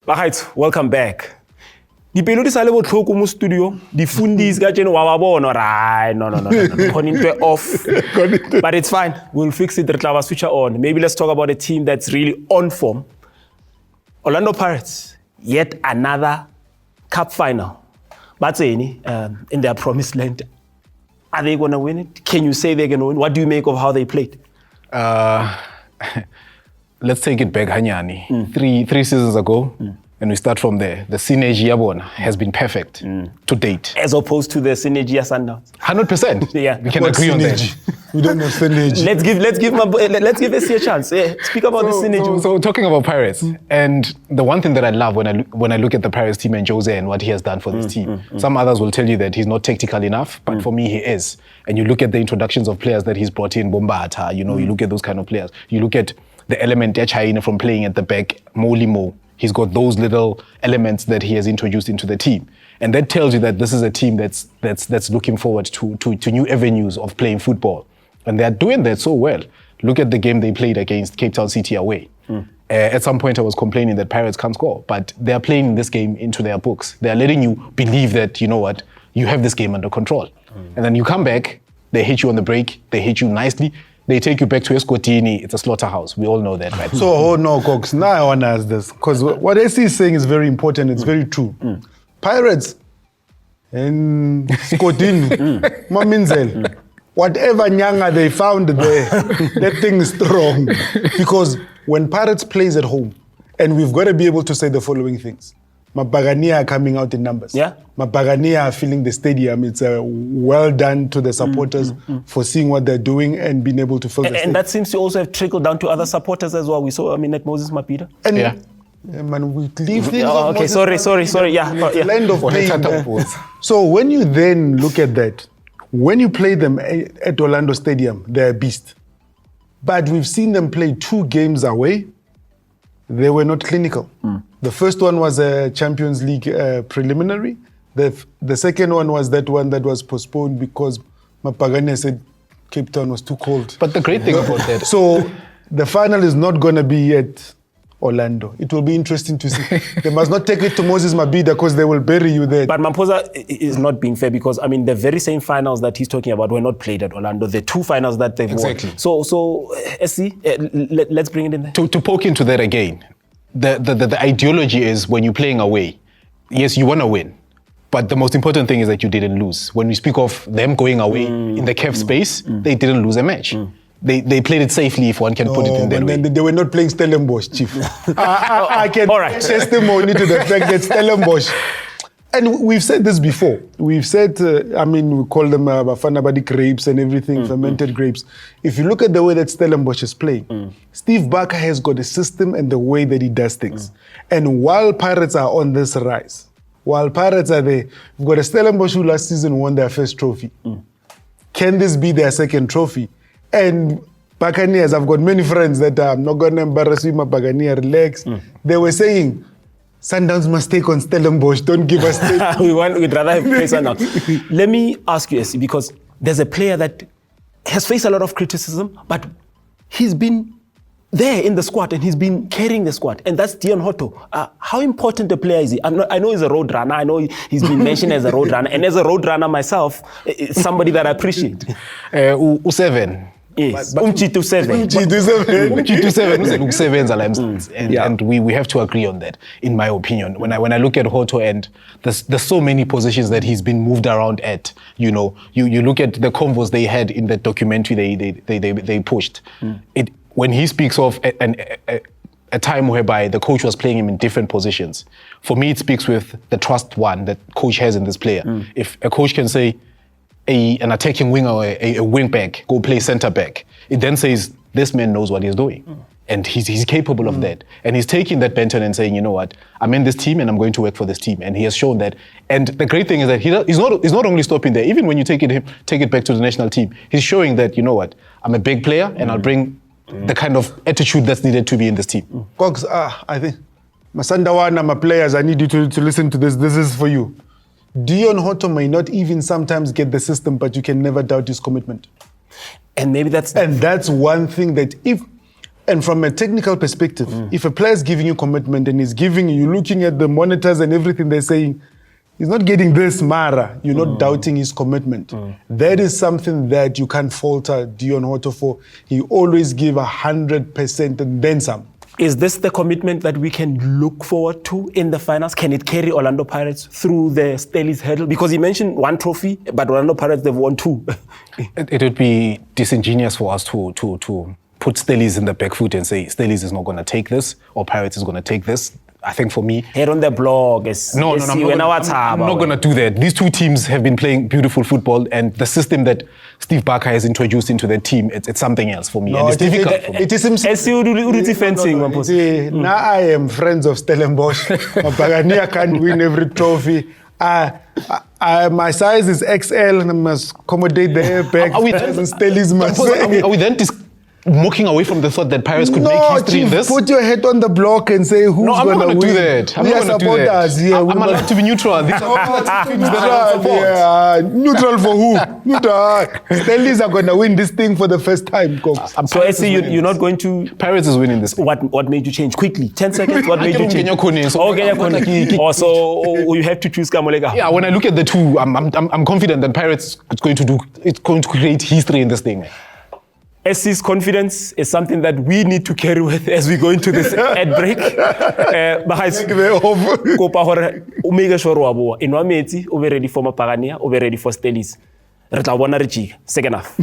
Right, welcome back. Di pelo di sale botlhoko mo studio, di fundis ka tsene wa bona right. No. Konintwe off. But it's fine. We'll fix it. Re tla ba switch on. Maybe let's talk about a team that's really on form. Orlando Pirates, yet another cup final. But in their promised land. Are they going to win it? Can you say they're going to win? What do you make of how they played? Let's take it back, Hanyani. Three seasons ago, and we start from there. The synergy Yabona has been perfect to date. As opposed to the synergy at Sundowns. 100%. Yeah. We can agree on that. We don't have synergy. Let's give SC a chance. Yeah. Speak about the synergy. So talking about Pirates, and the one thing that I love when I look at the Pirates team and Jose and what he has done for this team, some others will tell you that he's not tactical enough, but for me he is. And you look at the introductions of players that he's brought in, Bombata, you look at those kind of players. You look at the element China from playing at the back, Molimo. He's got those little elements that he has introduced into the team. And that tells you that this is a team that's looking forward to new avenues of playing football. And they're doing that so well. Look at the game they played against Cape Town City away. At some point I was complaining that Pirates can't score, but they're playing this game into their books. They're letting you believe that, you have this game under control. And then you come back, they hit you on the break, they hit you nicely. They take you back to Escotini. It's a slaughterhouse. We all know that, right? So, no, Cox, now I want to ask this. Because what SC is saying is very important. It's very true. Pirates and Scotini, Maminzel, whatever Nyanga they found there, that thing is strong. Because when Pirates plays at home, and we've got to be able to say the following things. Buccaneers are coming out in numbers. Yeah. Buccaneers are filling the stadium. It's well done to the supporters for seeing what they're doing and being able to fill the stadium. And that seems to also have trickled down to other supporters as well. We saw, at Moses Mapida. And man, we leave things. Okay, sorry. Yeah. Land of pain. So when you then look at that, when you play them at Orlando Stadium, they're a beast. But we've seen them play 2 games away. They were not clinical. The first one was a Champions League preliminary. The second one was that one that was postponed because Mapagania said Cape Town was too cold. But the great thing about that... So the final is not going to be at Orlando. It will be interesting to see. They must not take it to Moses Mabhida because they will bury you there. But Mamposa is not being fair because, the very same finals that he's talking about were not played at Orlando. The 2 finals that they've won. So SC, let's bring it in there. To poke into that again, the ideology is when you're playing away, yes, you want to win. But the most important thing is that you didn't lose. When we speak of them going away in the CAF space, they didn't lose a match. They played it safely, if one can put it in that way. They were not playing Stellenbosch, Chief. I can testimony to the fact that Stellenbosch, and we've said this before. We've said, we call them Bafanabadi grapes and everything, fermented grapes. If you look at the way that Stellenbosch is playing, Steve Barker has got a system and the way that he does things. And while Pirates are on this rise, while Pirates are there, we've got a Stellenbosch who last season won their first trophy. Can this be their second trophy? And Buccaneers, I've got many friends that I'm not going to embarrass you, my Buccaneers, relax. They were saying, Sundowns must take on Stellenbosch, don't give us We'd rather have play Sundowns. Let me ask you, SC, because there's a player that has faced a lot of criticism, but he's been there in the squad and he's been carrying the squad, and that's Dion Hotto. How important a player is he? I know he's a road runner. I know he's been mentioned as a road runner, and as a road runner myself, it's somebody that I appreciate. U7. Yes, Umchitu 7. And we have to agree on that, in my opinion. When I look at Hotto, and there's so many positions that he's been moved around at. You look at the convos they had in the documentary they pushed. When he speaks of a time whereby the coach was playing him in different positions, for me it speaks with the trust that coach has in this player. If a coach can say, an attacking winger or a wing back, go play centre back, it then says, this man knows what he's doing. And he's capable of that. And he's taking that baton and saying, you know what, I'm in this team and I'm going to work for this team. And he has shown that. And the great thing is that he's not only stopping there. Even when you take it back to the national team, he's showing that, you know what, I'm a big player and I'll bring the kind of attitude that's needed to be in this team. Cox, I think, Masandawana, my players, I need you to listen to this. This is for you. Dion Hotto may not even sometimes get the system, but you can never doubt his commitment. And maybe that's one thing that if And from a technical perspective, if a player is giving you commitment and is giving you, looking at the monitors and everything they're saying, he's not getting this, Mara, you're not doubting his commitment. That is something that you can't falter Dion Hotto for. He always give 100% and then some. Is this the commitment that we can look forward to in the finals? Can it carry Orlando Pirates through the Stellies hurdle? Because he mentioned 1 trophy, but Orlando Pirates, they've won 2. It would be disingenuous for us to put Stellies in the back foot and say Stellies is not going to take this or Pirates is going to take this. I think for me... Head on the blog. No, I'm not going to do that. These two teams have been playing beautiful football, and the system that Steve Barker has introduced into their team, it's something else for me. No, and it's difficult for me. It is himself. Now I am friends of Stellenbosch. Buccaneers can't win every trophy. My size is XL and I must accommodate the airbag. Are we then walking away from the thought that Pirates could make history in this? Put your head on the block and say who's going to win. I'm not going to do that. I'm not going to do that. Here. I'm allowed to be neutral. These are teams that I support. Neutral for who? Stellies are going to win this thing for the first time, Cox. So I see you're not going to... Pirates is winning this. What made you change? Quickly, 10 seconds, what made you change? So you have to choose Kamolega. Yeah, when I look at the two, I'm confident that Pirates is going to create history in this thing. SC's confidence is something that we need to carry with as we go into this ad break. Kopa hore o make sure wa boa. Enwa metsi, o be ready for Buccaneers, o be ready for Stellies. Re tla bona re tjika. Second half.